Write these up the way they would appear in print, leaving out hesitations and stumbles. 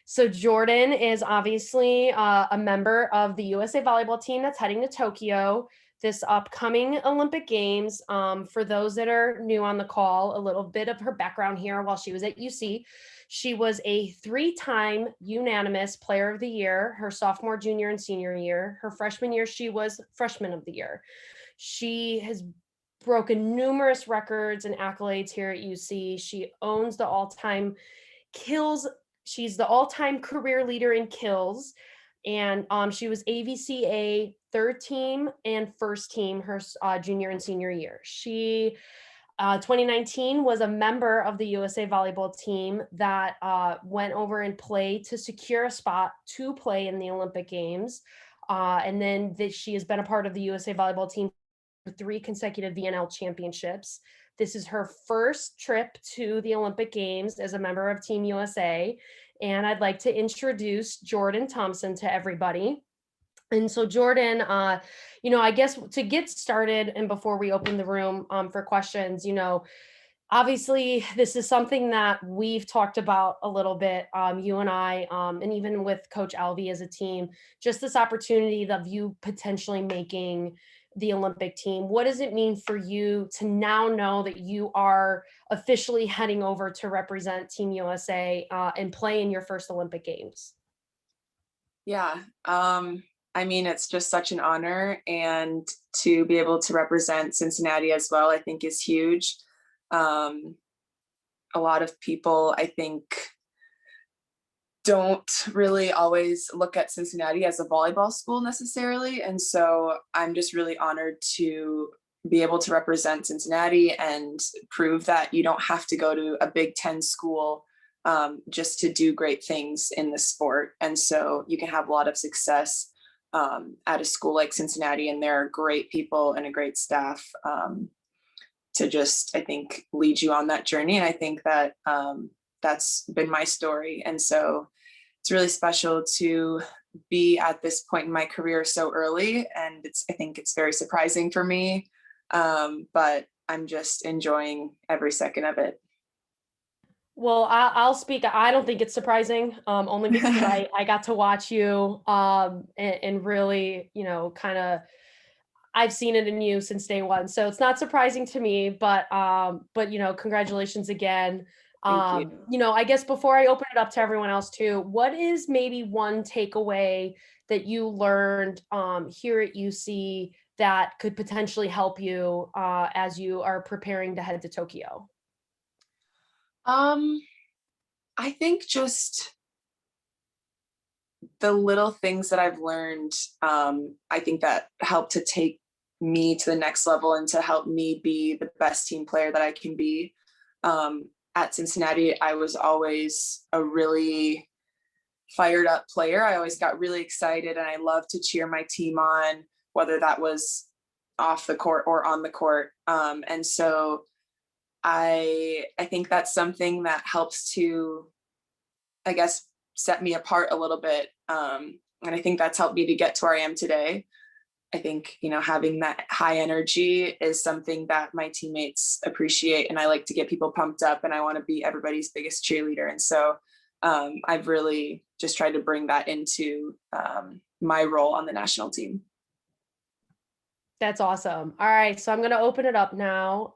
So Jordan is obviously a member of the USA volleyball team that's heading to Tokyo this upcoming Olympic Games. For those that are new on the call, a little bit of her background here. While she was at UC, she was a 3-time unanimous player of the year, her sophomore, junior, and senior year. Her freshman year, she was freshman of the year. She has broken numerous records and accolades here at UC. She owns the all-time kills. She's the all-time career leader in kills, and she was AVCA third team and first team her junior and senior year. She 2019 was a member of the USA volleyball team that went over and played to secure a spot to play in the Olympic Games. And then she has been a part of the USA volleyball team for 3 consecutive VNL championships. This is her first trip to the Olympic Games as a member of Team USA. And I'd like to introduce Jordan Thompson to everybody. And so Jordan, I guess to get started and before we open the room for questions, obviously this is something that we've talked about a little bit, you and I, and even with Coach Alvey as a team, just this opportunity of you potentially making the Olympic team. What does it mean for you to now know that you are officially heading over to represent Team USA and play in your first Olympic Games? Yeah, it's just such an honor, and to be able to represent Cincinnati as well, I think is huge. A lot of people, I think, don't really always look at Cincinnati as a volleyball school necessarily. And so I'm just really honored to be able to represent Cincinnati and prove that you don't have to go to a Big Ten school just to do great things in the sport. And so you can have a lot of success at a school like Cincinnati, and there are great people and a great staff to just, I think, lead you on that journey. And I think that that's been my story. And so it's really special to be at this point in my career so early. And I think it's very surprising for me, but I'm just enjoying every second of it. Well, I'll speak. I don't think it's surprising, only because I got to watch you and really, kind of, I've seen it in you since day one. So it's not surprising to me, but congratulations again. Thank you. I guess before I open it up to everyone else too, what is maybe one takeaway that you learned here at UC that could potentially help you as you are preparing to head to Tokyo? I think just the little things that I've learned, I think that help to take me to the next level and to help me be the best team player that I can be. At Cincinnati, I was always a really fired up player. I always got really excited, and I loved to cheer my team on, whether that was off the court or on the court. And so I think that's something that helps to, I guess, set me apart a little bit. And I think that's helped me to get to where I am today. I think, having that high energy is something that my teammates appreciate, and I like to get people pumped up, and I want to be everybody's biggest cheerleader. And so I've really just tried to bring that into my role on the national team. That's awesome. All right, so I'm going to open it up now.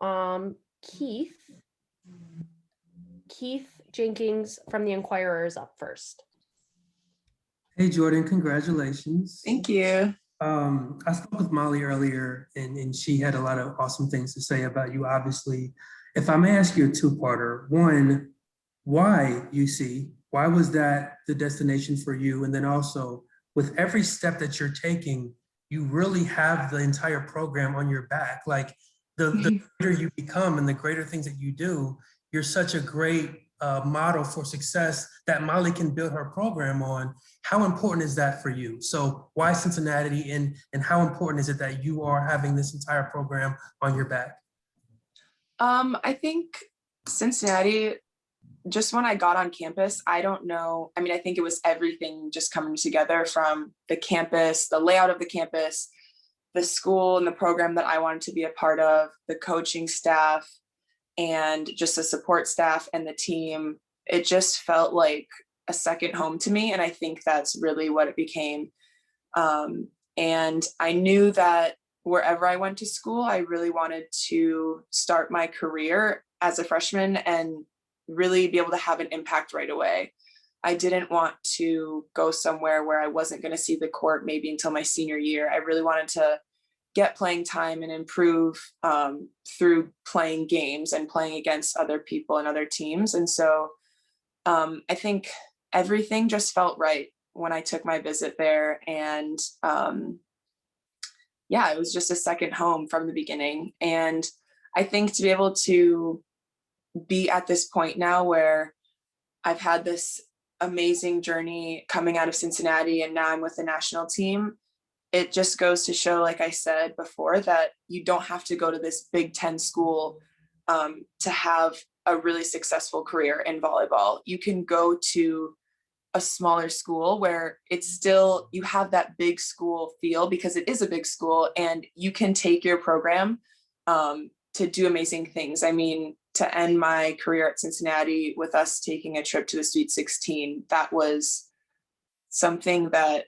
Keith Jenkins from the Inquirer is up first. Hey, Jordan, congratulations. Thank you. I spoke with Molly earlier, and she had a lot of awesome things to say about you, obviously. If I may ask you a two-parter. One, why UC? Why was that the destination for you? And then also, with every step that you're taking, you really have the entire program on your back. Like the greater you become and the greater things that you do, you're such a great model for success that Molly can build her program on. How important is that for you? So why Cincinnati, and how important is it that you are having this entire program on your back? I think Cincinnati, just when I got on campus, I don't know. I mean, I think it was everything just coming together, from the campus, the layout of the campus, the school and the program that I wanted to be a part of, the coaching staff, and just the support staff and the team. It just felt like a second home to me. And I think that's really what it became. And I knew that wherever I went to school, I really wanted to start my career as a freshman and really be able to have an impact right away. I didn't want to go somewhere where I wasn't going to see the court maybe until my senior year. I really wanted to get playing time and improve through playing games and playing against other people and other teams. And so I think everything just felt right when I took my visit there. And yeah, it was just a second home from the beginning. And I think to be able to be at this point now where I've had this amazing journey coming out of Cincinnati and now I'm with the national team, it just goes to show, like I said before, that you don't have to go to this Big Ten school to have a really successful career in volleyball. You can go to a smaller school where it's still, you have that big school feel because it is a big school, and you can take your program to do amazing things. I mean, to end my career at Cincinnati with us taking a trip to the Sweet 16, that was something that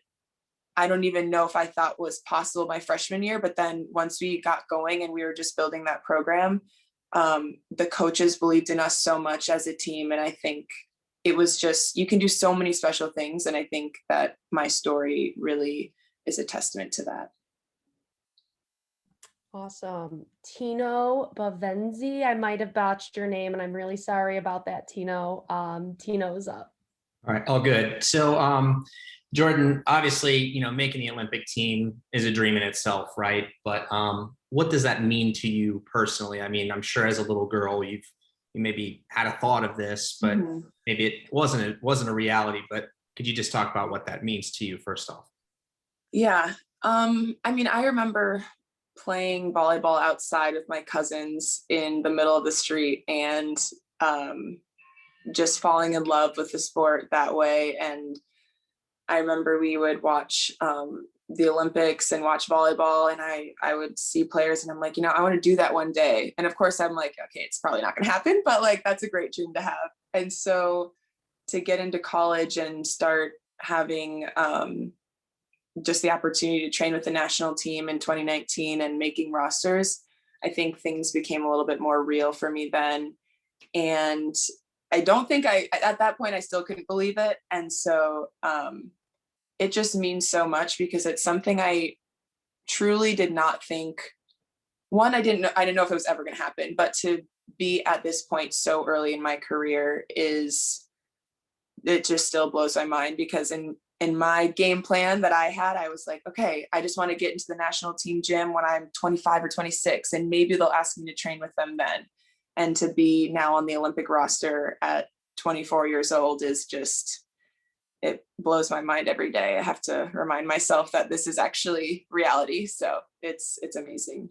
I don't even know if I thought was possible my freshman year. But then once we got going and we were just building that program, the coaches believed in us so much as a team. And I think it was just, you can do so many special things. And I think that my story really is a testament to that. Awesome. Tino Bavenzi, I might have botched your name and I'm really sorry about that, Tino. Tino's up. All right, all good. So Jordan, obviously, you know, making the Olympic team is a dream in itself, right? But what does that mean to you personally? I mean, I'm sure as a little girl, you maybe had a thought of this, but maybe it wasn't a reality. But could you just talk about what that means to you first off? Yeah. I mean, I remember playing volleyball outside with my cousins in the middle of the street and just falling in love with the sport that way. And I remember we would watch the Olympics and watch volleyball, and I would see players and I'm like, you know, I want to do that one day. And of course I'm like, okay, it's probably not going to happen, but like, that's a great dream to have. And so to get into college and start having just the opportunity to train with the national team in 2019 and making rosters, I think things became a little bit more real for me then. And I don't think at that point, I still couldn't believe it. And so it just means so much because it's something I truly did not think. One, I didn't know if it was ever going to happen, but to be at this point so early in my career it just still blows my mind, because in my game plan that I had, I was like, okay, I just want to get into the national team gym when I'm 25 or 26, and maybe they'll ask me to train with them then. And to be now on the Olympic roster at 24 years old is just, it blows my mind every day. I have to remind myself that this is actually reality. So it's amazing.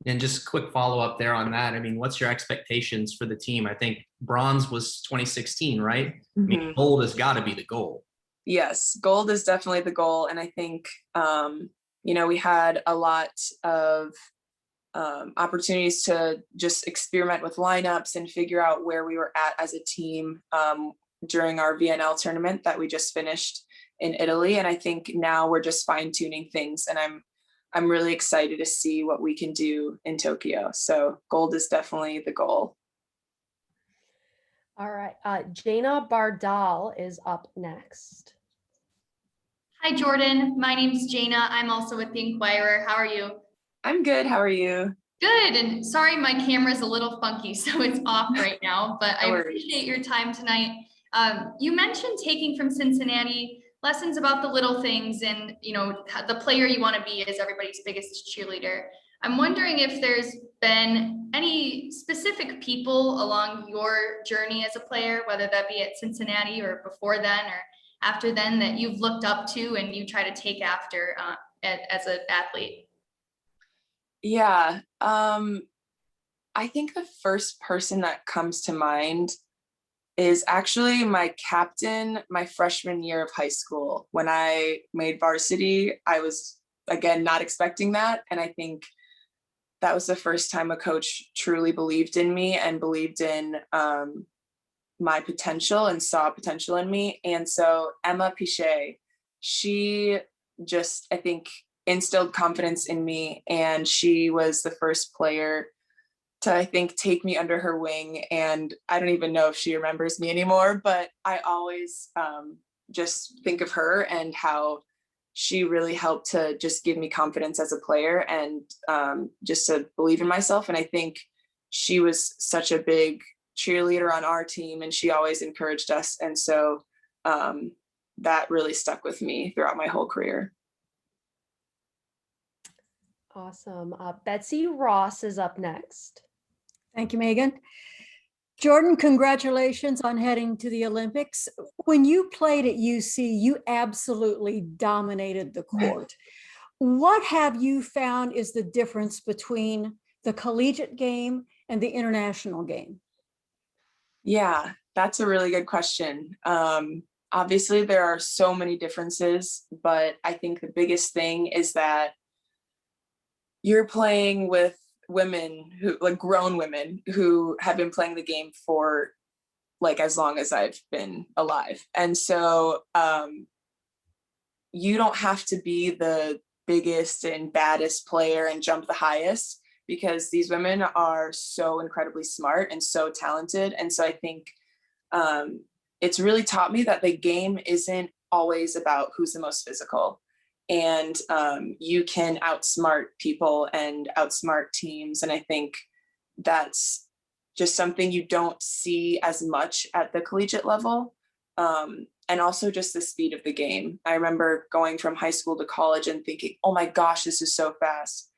And just quick follow up there on that. I mean, what's your expectations for the team? I think bronze was 2016, right? I mean, gold has got to be the goal. Yes, gold is definitely the goal. And I think, you know, we had a lot of opportunities to just experiment with lineups and figure out where we were at as a team during our VNL tournament that we just finished in Italy. And I think now we're just fine tuning things, and I'm really excited to see what we can do in Tokyo. So gold is definitely the goal. All right. Jana Bardal is up next. Hi, Jordan. My name's Jana. I'm also with the Inquirer. How are you? I'm good. How are you? Good. And sorry, my camera's a little funky, so it's off right now, but I appreciate your time tonight. You mentioned taking from Cincinnati lessons about the little things and, you know, the player you want to be is everybody's biggest cheerleader. I'm wondering if there's been any specific people along your journey as a player, whether that be at Cincinnati or before then or after then, that you've looked up to and you try to take after as an athlete. Yeah. I think the first person that comes to mind is actually my captain my freshman year of high school. When I made varsity, I was, again, not expecting that. And I think that was the first time a coach truly believed in me and believed in my potential and saw potential in me. And so Emma Pichet, she just, I think, instilled confidence in me, and she was the first player to, I think, take me under her wing. And I don't even know if she remembers me anymore, but I always just think of her and how she really helped to just give me confidence as a player and just to believe in myself. And I think she was such a big cheerleader on our team, and she always encouraged us. And so that really stuck with me throughout my whole career. Awesome. Betsy Ross is up next. Thank you, Megan. Jordan, congratulations on heading to the Olympics. When you played at UC, you absolutely dominated the court. What have you found is the difference between the collegiate game and the international game? Yeah, that's a really good question. Obviously, there are so many differences, but I think the biggest thing is that you're playing with women who, like grown women who have been playing the game for like as long as I've been alive. And so you don't have to be the biggest and baddest player and jump the highest, because these women are so incredibly smart and so talented. And so I think it's really taught me that the game isn't always about who's the most physical. And you can outsmart people and outsmart teams. And I think that's just something you don't see as much at the collegiate level. And also just the speed of the game. I remember going from high school to college and thinking, oh my gosh, this is so fast.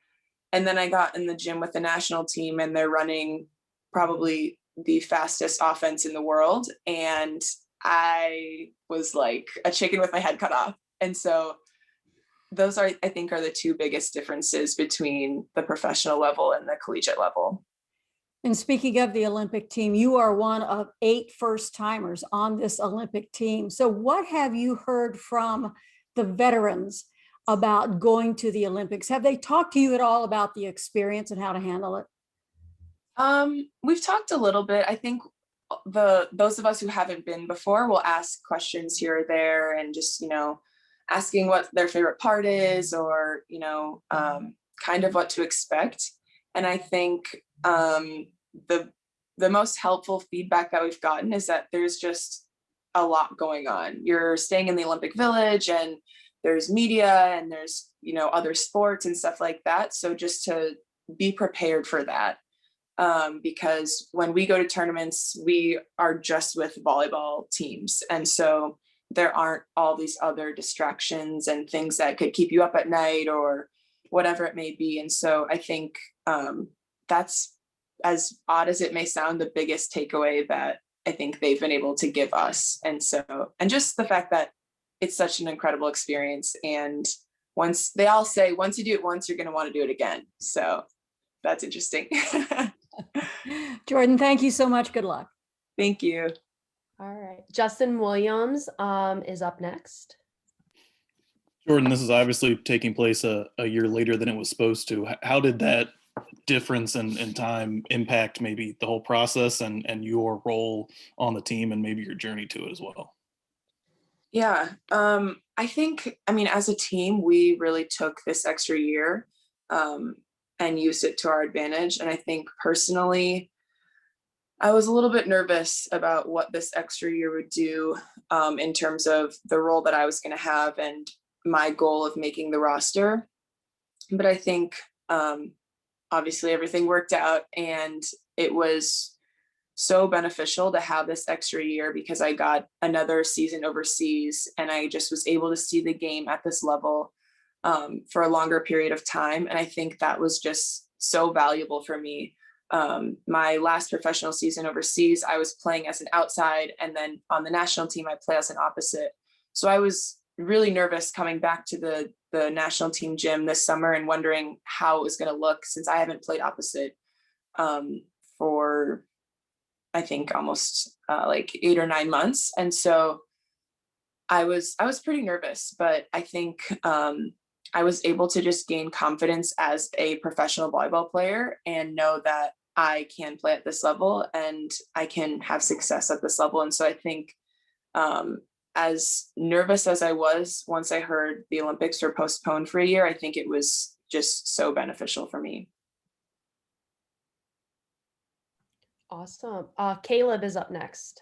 And then I got in the gym with the national team, and they're running probably the fastest offense in the world. And I was like a chicken with my head cut off. And so those are, I think, are the two biggest differences between the professional level and the collegiate level. And speaking of the Olympic team, you are one of 8 first-timers on this Olympic team. So what have you heard from the veterans about going to the Olympics? Have they talked to you at all about the experience and how to handle it? We've talked a little bit. I think those of us who haven't been before will ask questions here or there, and just, you know, asking what their favorite part is, or, you know, kind of what to expect. And I think the most helpful feedback that we've gotten is that there's just a lot going on. You're staying in the Olympic Village, and there's media, and there's, you know, other sports and stuff like that. So just to be prepared for that. Because when we go to tournaments, we are just with volleyball teams. And so there aren't all these other distractions and things that could keep you up at night or whatever it may be. And so I think that's, as odd as it may sound, the biggest takeaway that I think they've been able to give us. And so, and just the fact that it's such an incredible experience. And once they all say, once you do it once, you're going to want to do it again. So that's interesting. Jordan, thank you so much. Good luck. Thank you. All right. Justin Williams is up next. Jordan, this is obviously taking place a year later than it was supposed to. How did that difference in time impact maybe the whole process and your role on the team, and maybe your journey to it as well? Yeah, I think, I mean, as a team, we really took this extra year and used it to our advantage. And I think personally, I was a little bit nervous about what this extra year would do in terms of the role that I was going to have and my goal of making the roster. But I think obviously everything worked out, and it was so beneficial to have this extra year because I got another season overseas, and I just was able to see the game at this level for a longer period of time. And I think that was just so valuable for me. My last professional season overseas, I was playing as an outside, and then on the national team, I play as an opposite. So I was really nervous coming back to the national team gym this summer and wondering how it was going to look, since I haven't played opposite for, I think, almost like 8 or 9 months. And so I was pretty nervous, but I think I was able to just gain confidence as a professional volleyball player and know that I can play at this level and I can have success at this level. And so I think as nervous as I was once I heard the Olympics were postponed for a year, I think it was just so beneficial for me. Awesome. Caleb is up next.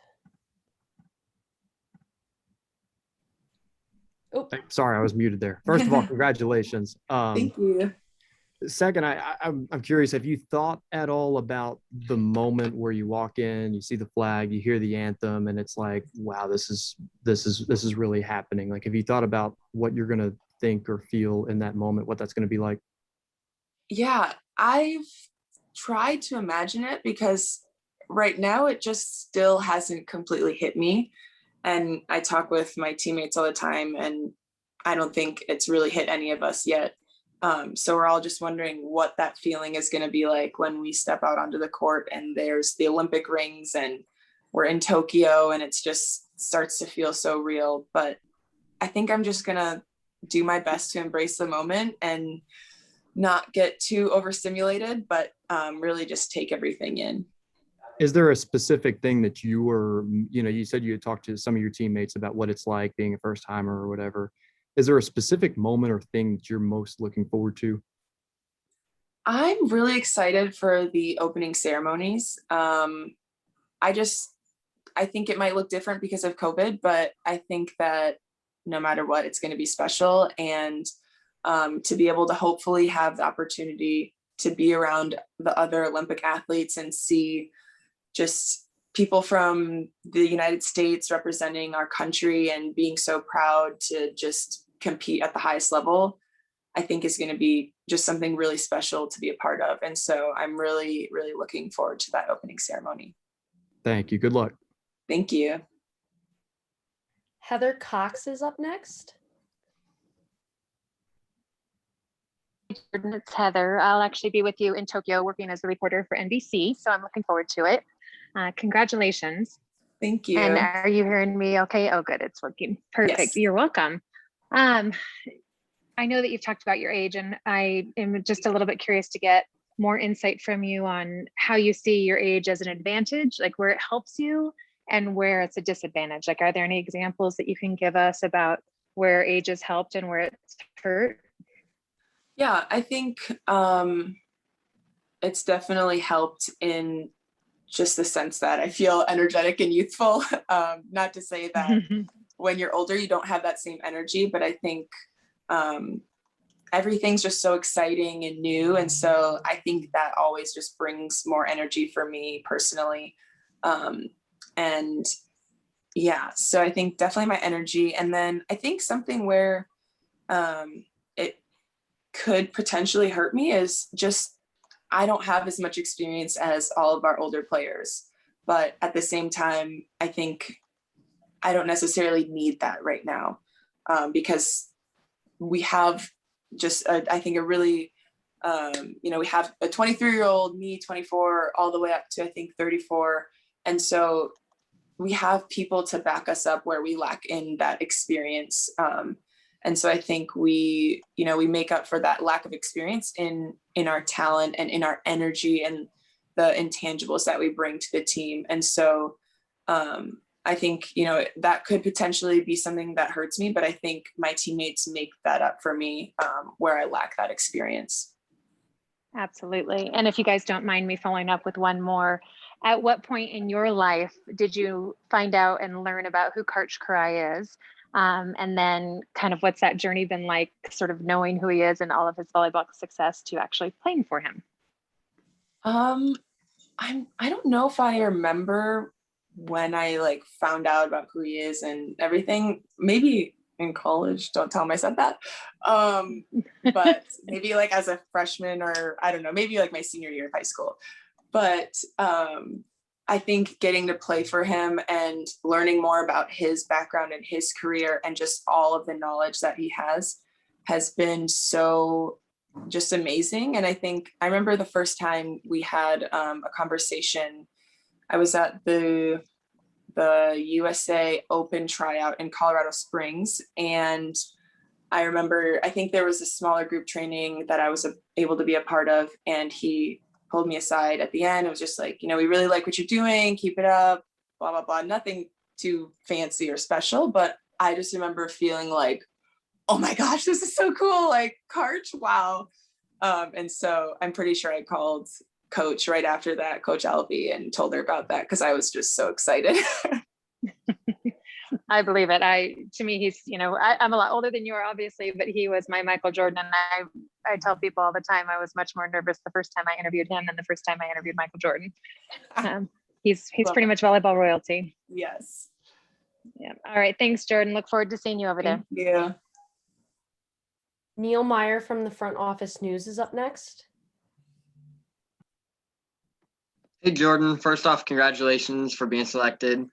Oh, Sorry, I was muted there. First of all, congratulations. Thank you. Second, I'm curious, have you thought at all about the moment where you walk in, you see the flag, you hear the anthem, and it's like, wow, this is really happening. Like, have you thought about what you're gonna think or feel in that moment, what that's gonna be like? Yeah, I've tried to imagine it because right now it just still hasn't completely hit me. And I talk with my teammates all the time, and I don't think it's really hit any of us yet. So we're all just wondering what that feeling is going to be like when we step out onto the court and there's the Olympic rings and we're in Tokyo and it's just starts to feel so real. But I think I'm just going to do my best to embrace the moment and not get too overstimulated, but really just take everything in. Is there a specific thing that you were, you said you had talked to some of your teammates about what it's like being a first timer or whatever. Is there a specific moment or thing that you're most looking forward to? I'm really excited for the opening ceremonies. I think it might look different because of COVID, but I think that no matter what, it's going to be special. And to be able to hopefully have the opportunity to be around the other Olympic athletes and see just people from the United States representing our country and being so proud to just compete at the highest level, I think is going to be just something really special to be a part of. And so I'm really, really looking forward to that opening ceremony. Thank you. Good luck. Thank you. Heather Cox is up next. Jordan, it's Heather. I'll actually be with you in Tokyo working as a reporter for NBC, so I'm looking forward to it. Congratulations. Thank you. And are you hearing me okay? Oh, good. It's working. Perfect. Yes. You're welcome. I know that you've talked about your age, and I am just a little bit curious to get more insight from you on how you see your age as an advantage, like where it helps you and where it's a disadvantage. Like, are there any examples that you can give us about where age has helped and where it's hurt? Yeah, I think it's definitely helped in just the sense that I feel energetic and youthful. Not to say that when you're older, you don't have that same energy, but I think everything's just so exciting and new. And so I think that always just brings more energy for me personally. And yeah, so I think definitely my energy. And then I think something where it could potentially hurt me is just, I don't have as much experience as all of our older players, but at the same time, I think I don't necessarily need that right now because we have just, I think a really, we have a 23-year-old, me 24, all the way up to, I think, 34. And so we have people to back us up where we lack in that experience. And so I think we make up for that lack of experience in our talent and in our energy and the intangibles that we bring to the team. And so I think, that could potentially be something that hurts me, but I think my teammates make that up for me where I lack that experience. Absolutely. And if you guys don't mind me following up with one more, at what point in your life did you find out and learn about who Karch Kiraly is? And then kind of what's that journey been like, sort of knowing who he is and all of his volleyball success to actually playing for him? I don't know if I remember when I found out about who he is and everything. Maybe in college, don't tell him I said that. But maybe as a freshman, or I don't know, maybe my senior year of high school. But I think getting to play for him and learning more about his background and his career and just all of the knowledge that he has been so just amazing. And I think I remember the first time we had a conversation, I was at the USA Open tryout in Colorado Springs. And I remember, I think there was a smaller group training that I was able to be a part of. And he pulled me aside at the end. It was just like, we really like what you're doing, keep it up, blah, blah, blah. Nothing too fancy or special, but I just remember feeling like, oh my gosh, this is so cool. Like, Karch, wow. And so I'm pretty sure I called Coach right after that, Coach Alvey, and told her about that because I was just so excited. I believe it. To me, he's, I'm a lot older than you are, obviously, but he was my Michael Jordan. And I tell people all the time, I was much more nervous the first time I interviewed him than the first time I interviewed Michael Jordan. He's pretty much volleyball royalty. Yes. Yeah. All right. Thanks, Jordan. Look forward to seeing you over there. Yeah. Neil Meyer from the Front Office News is up next. Hey, Jordan. First off, congratulations for being selected.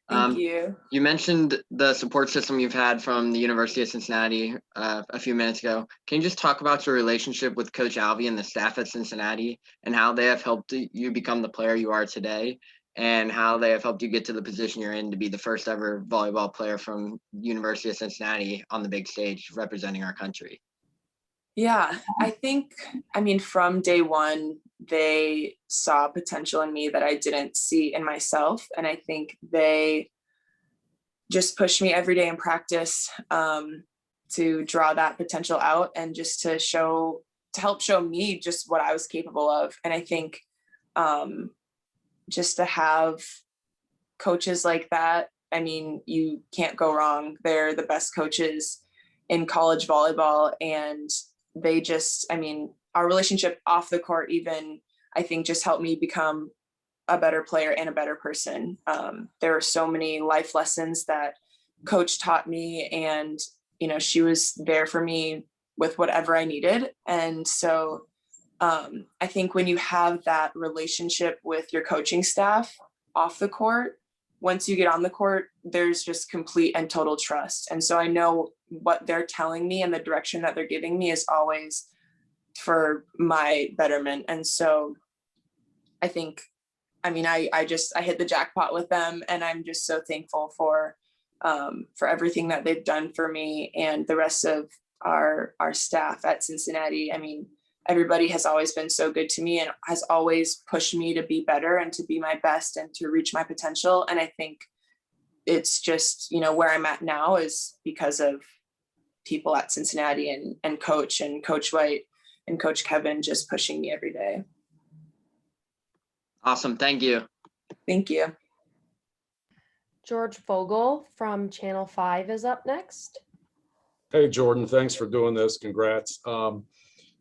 Thank you. You mentioned the support system you've had from the University of Cincinnati a few minutes ago. Can you just talk about your relationship with Coach Alvey and the staff at Cincinnati and how they have helped you become the player you are today and how they have helped you get to the position you're in to be the first ever volleyball player from University of Cincinnati on the big stage representing our country? Yeah, I think, from day one, they saw potential in me that I didn't see in myself. And I think they just pushed me every day in practice to draw that potential out and just to help show me just what I was capable of. And I think just to have coaches like that, you can't go wrong. They're the best coaches in college volleyball, and they just, our relationship off the court even, I think, just helped me become a better player and a better person. There are so many life lessons that Coach taught me, and, she was there for me with whatever I needed. And so I think when you have that relationship with your coaching staff off the court, once you get on the court, there's just complete and total trust. And so I know what they're telling me and the direction that they're giving me is always for my betterment. And so I think, I hit the jackpot with them, and I'm just so thankful for everything that they've done for me and the rest of our staff at Cincinnati. Everybody has always been so good to me and has always pushed me to be better and to be my best and to reach my potential. And I think it's just, where I'm at now is because of people at Cincinnati and Coach White and Coach Kevin just pushing me every day. Awesome. Thank you. Thank you. George Vogel from Channel 5 is up next. Hey, Jordan, thanks for doing this. Congrats.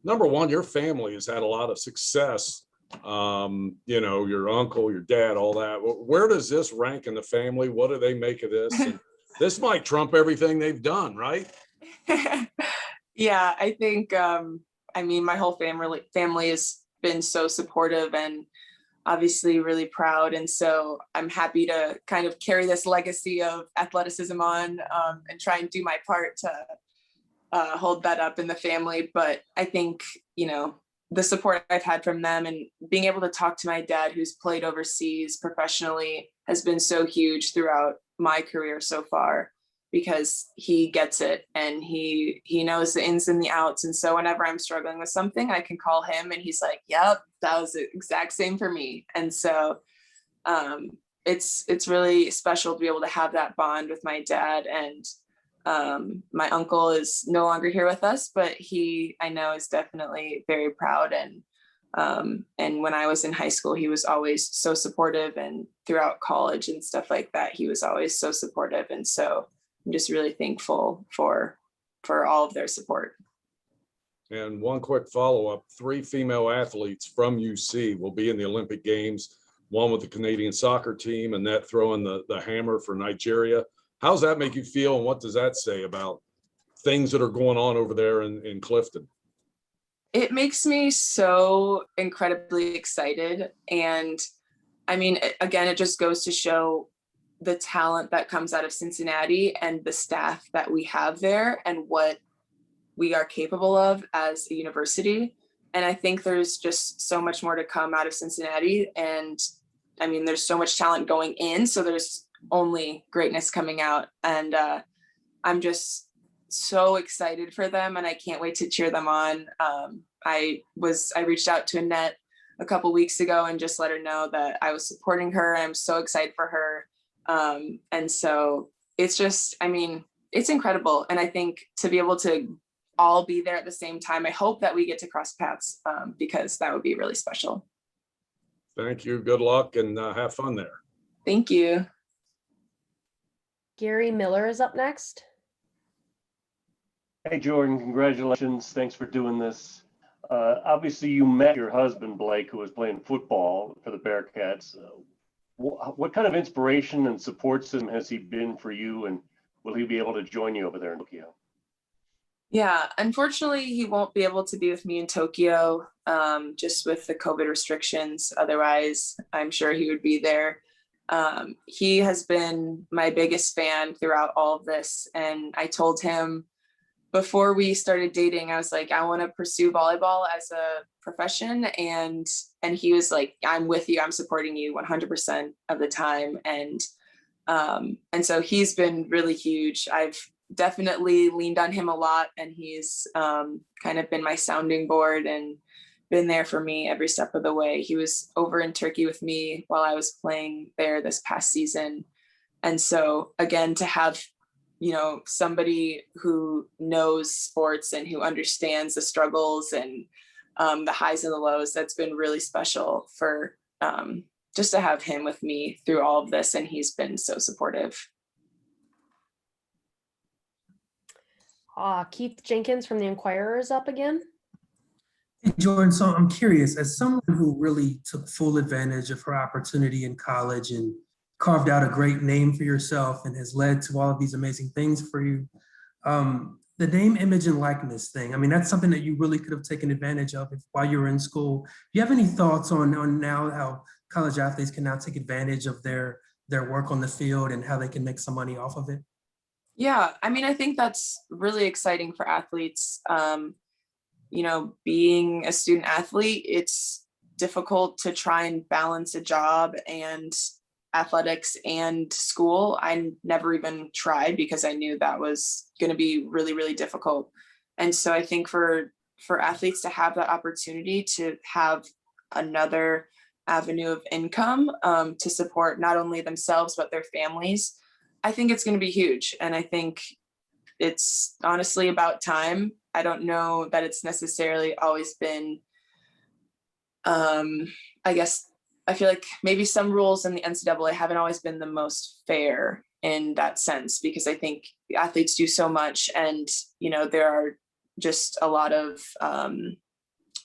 Number one, your family has had a lot of success. Your uncle, your dad, all that. Where does this rank in the family? What do they make of this? And this might trump everything they've done, right? Yeah, I think, my whole family has been so supportive and obviously really proud. And so I'm happy to kind of carry this legacy of athleticism on and try and do my part to hold that up in the family. But I think, the support I've had from them and being able to talk to my dad, who's played overseas professionally, has been so huge throughout my career so far, because he gets it and he knows the ins and the outs. And so whenever I'm struggling with something, I can call him and he's like, yep, that was the exact same for me. And so it's really special to be able to have that bond with my dad. And my uncle is no longer here with us, but I know is definitely very proud. And when I was in high school, he was always so supportive, and throughout college and stuff like that, he was always so supportive. And so I'm just really thankful for all of their support. And one quick follow-up, 3 female athletes from UC will be in the Olympic Games, one with the Canadian soccer team, Annette throwing the hammer for Nigeria. How's that make you feel, and what does that say about things that are going on over there in Clifton? It makes me so incredibly excited. And again, it just goes to show the talent that comes out of Cincinnati and the staff that we have there and what we are capable of as a university. And I think there's just so much more to come out of Cincinnati. And there's so much talent going in, so there's only greatness coming out. And I'm just so excited for them, and I can't wait to cheer them on. I reached out to Annette a couple weeks ago and just let her know that I was supporting her. I'm so excited for her. And so it's just, I mean, it's incredible. And I think to be able to all be there at the same time, I hope that we get to cross paths because that would be really special. Thank you. Good luck and have fun there. Thank you. Gary Miller is up next. Hey, Jordan, congratulations. Thanks for doing this. Obviously, you met your husband, Blake, who was playing football for the Bearcats. What kind of inspiration and support system has he been for you, and will he be able to join you over there in Tokyo? Yeah, unfortunately, he won't be able to be with me in Tokyo just with the COVID restrictions. Otherwise, I'm sure he would be there. He has been my biggest fan throughout all of this. And I told him before we started dating, I was like, I want to pursue volleyball as a profession. And he was like, I'm with you. I'm supporting you 100% of the time. And so he's been really huge. I've definitely leaned on him a lot, and he's kind of been my sounding board and been there for me every step of the way. He was over in Turkey with me while I was playing there this past season. And so again, to have, you know, somebody who knows sports and who understands the struggles and the highs and the lows, that's been really special for just to have him with me through all of this. And he's been so supportive. Keith Jenkins from the Inquirer is up again. Hey, Jordan, so I'm curious, as someone who really took full advantage of her opportunity in college and carved out a great name for yourself and has led to all of these amazing things for you, the name, image, and likeness thing, I mean, that's something that you really could have taken advantage of while you were in school. Do you have any thoughts on now how college athletes can now take advantage of their work on the field and how they can make some money off of it? Yeah, I mean, I think that's really exciting for athletes. You know, being a student athlete, it's difficult to try and balance a job and athletics and school. I never even tried because I knew that was going to be really, really difficult. And so I think for athletes to have that opportunity to have another avenue of income to support not only themselves, but their families, I think it's going to be huge. And I think it's honestly about time. I don't know that it's necessarily always been, I guess, I feel like maybe some rules in the NCAA haven't always been the most fair in that sense, because I think athletes do so much, and, you know, there are just a lot of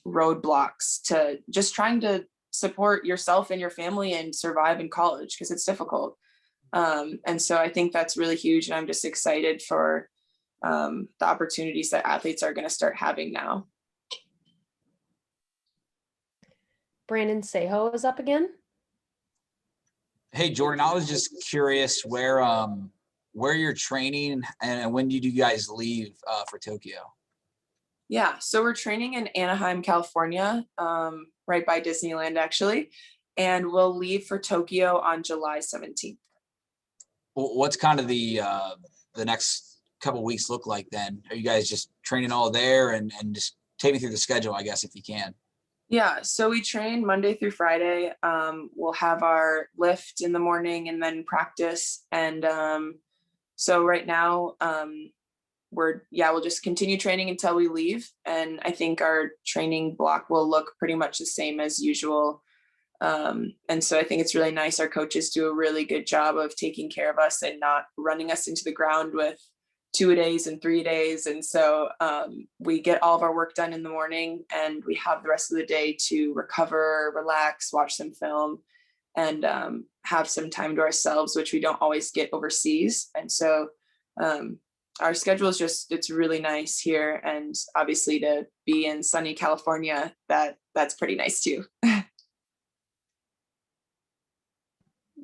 roadblocks to just trying to support yourself and your family and survive in college, because it's difficult. And so I think that's really huge. And I'm just excited for the opportunities that athletes are going to start having now. Brandon Seho is up again. Hey, Jordan, I was just curious where you're training and when did you guys leave for Tokyo? Yeah, so we're training in Anaheim, California, right by Disneyland, actually. And we'll leave for Tokyo on July 17th. What's kind of the next couple of weeks look like then? Are you guys just training all there and just take me through the schedule, I guess, if you can? Yeah, so we train Monday through Friday. We'll have our lift in the morning and then practice. And so right now we'll just continue training until we leave. And I think our training block will look pretty much the same as usual. And so I think it's really nice. Our coaches do a really good job of taking care of us and not running us into the ground with 2-a-days and 3-a-days. And so we get all of our work done in the morning, and we have the rest of the day to recover, relax, watch some film, and have some time to ourselves, which we don't always get overseas. And so our schedule is it's really nice here. And obviously to be in sunny California, that's pretty nice too.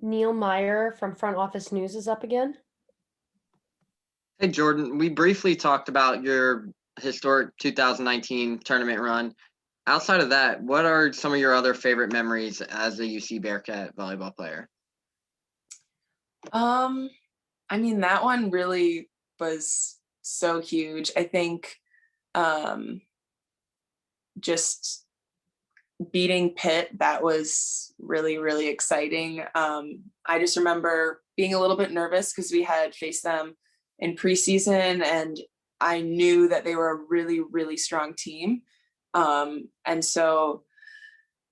Neil Meyer from Front Office News is up again. Hey, Jordan, we briefly talked about your historic 2019 tournament run. Outside of that, what are some of your other favorite memories as a UC Bearcat volleyball player? I mean, that one really was so huge. I think just beating Pitt, that was really, really exciting. I just remember being a little bit nervous because we had faced them in preseason, and I knew that they were a really, really strong team. And so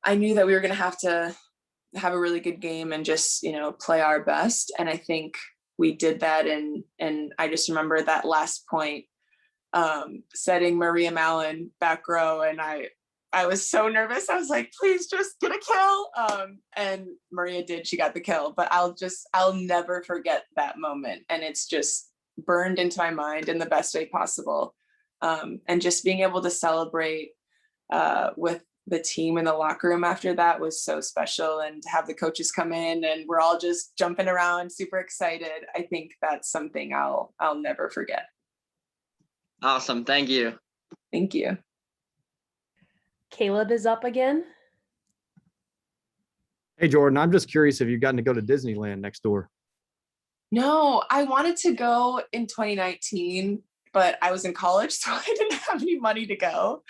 I knew that we were going to have a really good game and just, play our best. And I think we did that. And I just remember that last point, setting Maria Mallon back row. And I was so nervous. I was like, please just get a kill. And Maria did, she got the kill, but I'll never forget that moment. And it's just burned into my mind in the best way possible. And just being able to celebrate with the team in the locker room after that was so special, and to have the coaches come in and we're all just jumping around, super excited. I think that's something I'll never forget. Awesome. Thank you. Thank you. Caleb is up again. Hey, Jordan, I'm just curious if you've gotten to go to Disneyland next door. No, I wanted to go in 2019, but I was in college, so I didn't have any money to go.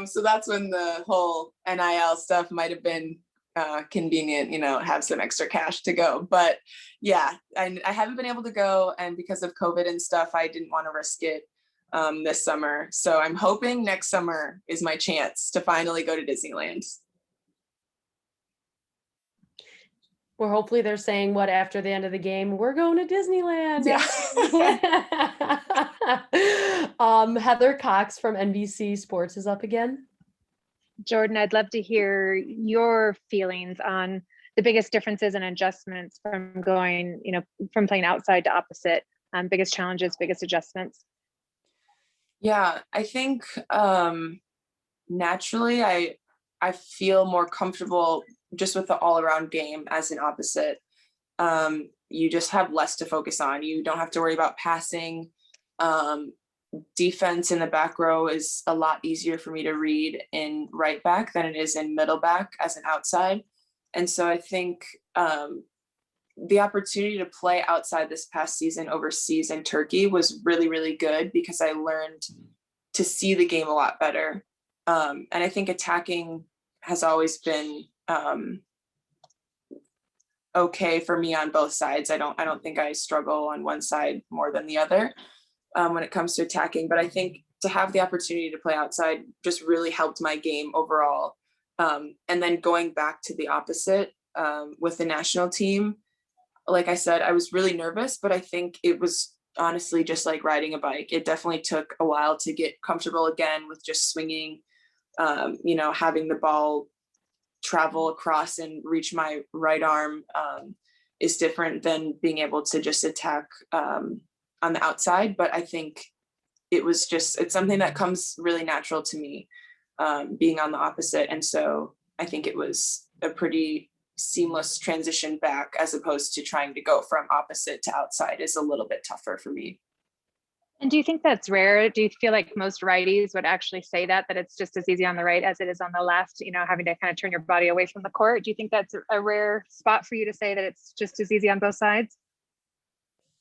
So that's when the whole NIL stuff might have been convenient, have some extra cash to go. But yeah, I haven't been able to go. And because of COVID and stuff, I didn't want to risk it this summer. So I'm hoping next summer is my chance to finally go to Disneyland. Well, hopefully they're saying what after the end of the game, we're going to Disneyland. Yeah. Heather Cox from NBC Sports is up again. Jordan, I'd love to hear your feelings on the biggest differences and adjustments from going, from playing outside to opposite, biggest challenges, biggest adjustments. Yeah, I think naturally I feel more comfortable just with the all-around game as an opposite. You just have less to focus on. You don't have to worry about passing. Defense in the back row is a lot easier for me to read in right back than it is in middle back as an outside. And so I think the opportunity to play outside this past season overseas in Turkey was really, really good because I learned to see the game a lot better. And I think attacking has always been okay for me on both sides. I don't think I struggle on one side more than the other when it comes to attacking, but I think to have the opportunity to play outside just really helped my game overall. And then going back to the opposite with the national team, like I said, I was really nervous, but I think it was honestly just like riding a bike. It definitely took a while to get comfortable again with just swinging, having the ball travel across and reach my right arm is different than being able to just attack on the outside. But I think it's something that comes really natural to me, being on the opposite. And so I think it was a pretty seamless transition back, as opposed to trying to go from opposite to outside is a little bit tougher for me. And do you think that's rare? Do you feel like most righties would actually say that it's just as easy on the right as it is on the left, having to kind of turn your body away from the court? Do you think that's a rare spot for you to say that it's just as easy on both sides?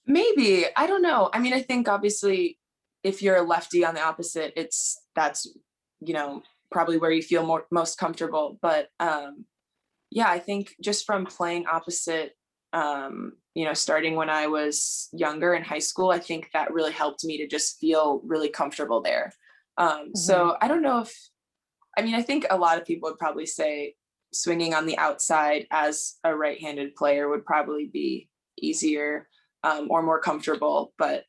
Maybe, I don't know. I mean, I think obviously if you're a lefty on the opposite, that's probably where you feel most comfortable. But yeah, I think just from playing opposite, starting when I was younger in high school, I think that really helped me to just feel really comfortable there. So I don't know I think a lot of people would probably say swinging on the outside as a right-handed player would probably be easier or more comfortable. But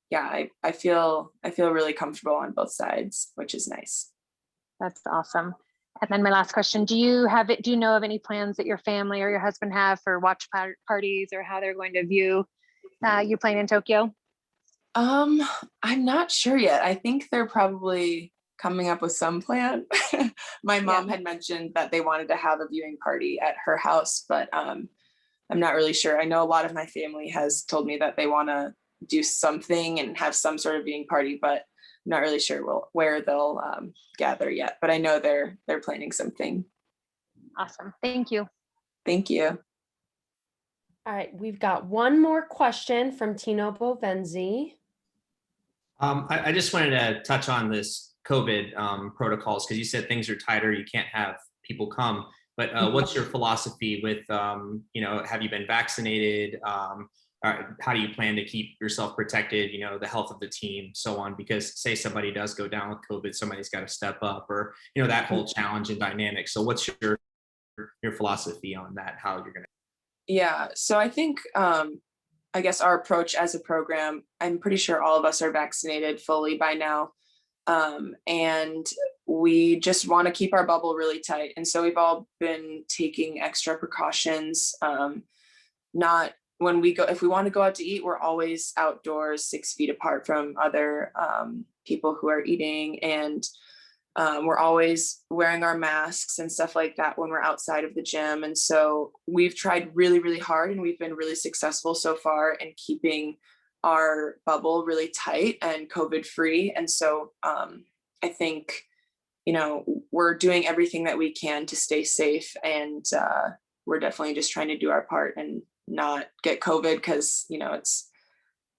yeah, I feel really comfortable on both sides, which is nice. That's awesome. And then my last question, do you know of any plans that your family or your husband have for watch parties, or how they're going to view you playing in Tokyo? I'm not sure yet. I think they're probably coming up with some plan. My mom had mentioned that they wanted to have a viewing party at her house, but I'm not really sure. I know a lot of my family has told me that they want to do something and have some sort of viewing party, but I'm not really sure where they'll gather yet, but I know they're planning something. Awesome. Thank you. Thank you. All right, we've got one more question from Tino Bovenzi. I just wanted to touch on this COVID protocols, because you said things are tighter. You can't have people come. But what's your philosophy with, have you been vaccinated? How do you plan to keep yourself protected, the health of the team, so on? Because say somebody does go down with COVID, somebody's got to step up, or, that whole challenge and dynamic. So what's your philosophy on that, how you're going to? Yeah, so I think, I guess our approach as a program, I'm pretty sure all of us are vaccinated fully by now. And we just want to keep our bubble really tight. And so we've all been taking extra precautions. Not when we go, if we want to go out to eat, we're always outdoors 6 feet apart from other people who are eating. And we're always wearing our masks and stuff like that when we're outside of the gym. And so we've tried really, really hard, and we've been really successful so far in keeping our bubble really tight and COVID free. And so I think, we're doing everything that we can to stay safe, and we're definitely just trying to do our part and not get COVID, because,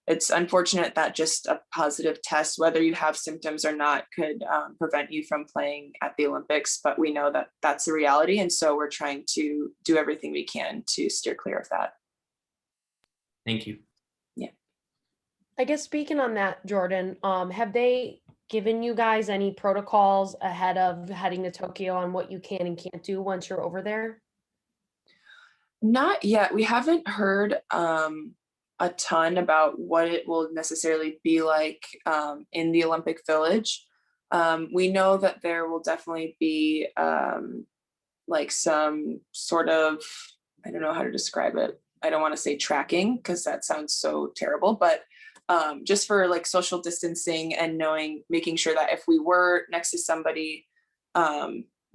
it's unfortunate that just a positive test, whether you have symptoms or not, could prevent you from playing at the Olympics. But we know that that's the reality. And so we're trying to do everything we can to steer clear of that. Thank you. Yeah. I guess speaking on that, Jordan, have they given you guys any protocols ahead of heading to Tokyo on what you can and can't do once you're over there? Not yet. We haven't heard a ton about what it will necessarily be like in the Olympic Village. We know that there will definitely be like some sort of, I don't know how to describe it. I don't want to say tracking, because that sounds so terrible, but just for like social distancing and making sure that if we were next to somebody,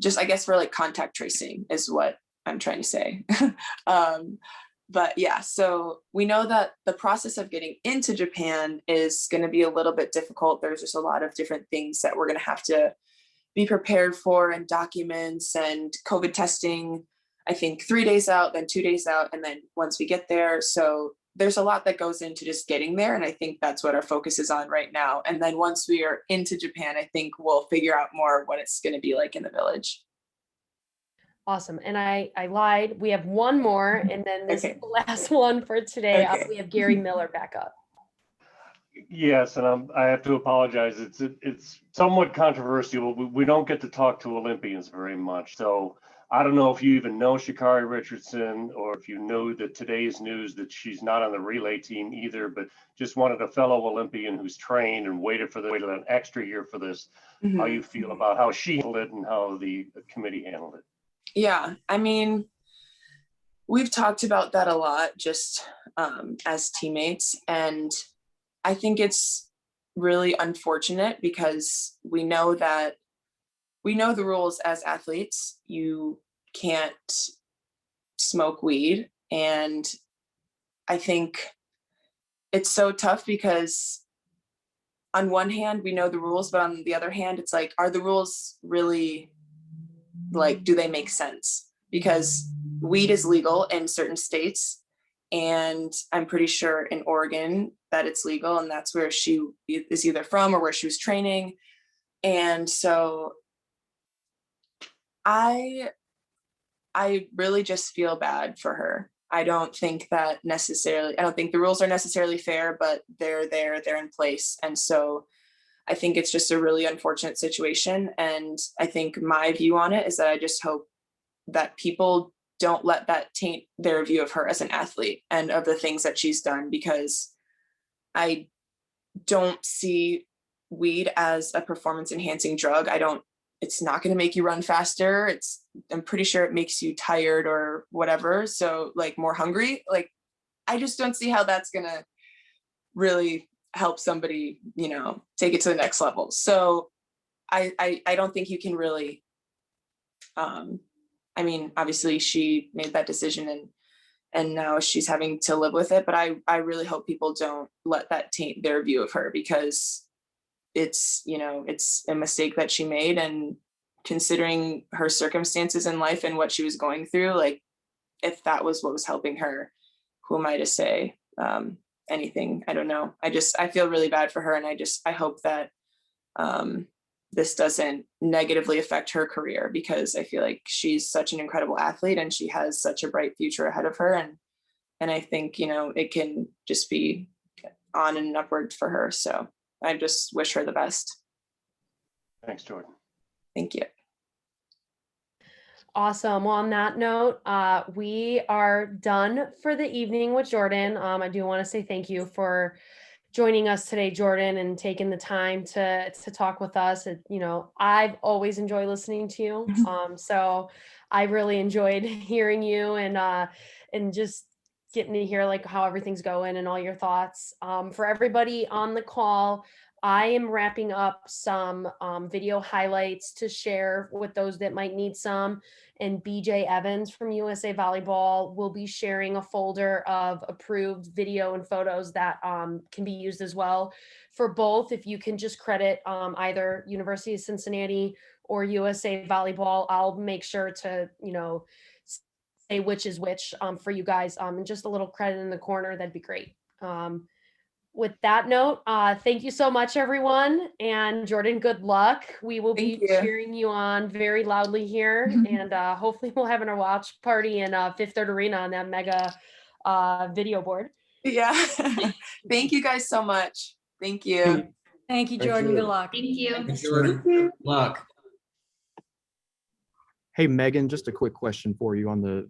just I guess for like contact tracing is what I'm trying to say. But yeah, so we know that the process of getting into Japan is going to be a little bit difficult. There's just a lot of different things that we're going to have to be prepared for, and documents and COVID testing, I think 3 days out, then 2 days out, and then once we get there. So there's a lot that goes into just getting there. And I think that's what our focus is on right now. And then once we are into Japan, I think we'll figure out more what it's going to be like in the village. Awesome. And I lied. We have one more, and then this is Okay. the last one for today. Okay. We have Gary Miller back up. Yes, and I have to apologize. It's somewhat controversial. We don't get to talk to Olympians very much. So I don't know if you even know Sha'Carri Richardson, or if you know that today's news that she's not on the relay team either, but just wanted a fellow Olympian who's trained and waited an extra year for this. Mm-hmm. How you feel about how she handled it and how the committee handled it? Yeah, I mean, we've talked about that a lot just as teammates. And I think it's really unfortunate, because we know the rules as athletes. You can't smoke weed. And I think it's so tough, because on one hand, we know the rules, but on the other hand, it's like, are the rules really, like, do they make sense? Because weed is legal in certain states, and I'm pretty sure in Oregon that it's legal, and that's where she is either from or where she was training. And so I really just feel bad for her. I don't think the rules are necessarily fair, but they're in place. And so I think it's just a really unfortunate situation. And I think my view on it is that I just hope that people don't let that taint their view of her as an athlete and of the things that she's done, because I don't see weed as a performance enhancing drug. It's not going to make you run faster. I'm pretty sure it makes you tired or whatever. So like more hungry. Like, I just don't see how that's going to really help somebody, take it to the next level. So I don't think you can really, I mean, obviously she made that decision and now she's having to live with it, but I really hope people don't let that taint their view of her, because it's a mistake that she made, and considering her circumstances in life and what she was going through, like, if that was what was helping her, who am I to say anything? I don't know. I feel really bad for her, and I hope that this doesn't negatively affect her career, because I feel like she's such an incredible athlete and she has such a bright future ahead of her. And I think, it can just be on and upward for her. So I just wish her the best. Thanks, Jordan. Thank you. Awesome. Well, on that note, we are done for the evening with Jordan. I do want to say thank you for joining us today, Jordan, and taking the time to talk with us. I've always enjoyed listening to you. So I really enjoyed hearing you and just getting to hear like how everything's going and all your thoughts. For everybody on the call, I am wrapping up some video highlights to share with those that might need some. And BJ Evans from USA Volleyball will be sharing a folder of approved video and photos that can be used as well for both. If you can just credit either University of Cincinnati or USA Volleyball, I'll make sure to, say which is which for you guys, and just a little credit in the corner, that'd be great. With that note, thank you so much, everyone. And Jordan, good luck. We will be cheering you on very loudly here. And hopefully we'll have a watch party in Fifth Third Arena on that mega video board. Yeah. Thank you guys so much. Thank you. Thank you, Jordan. Good luck. Thank you. Thanks, Jordan. Good luck. Hey, Megan, just a quick question for you on the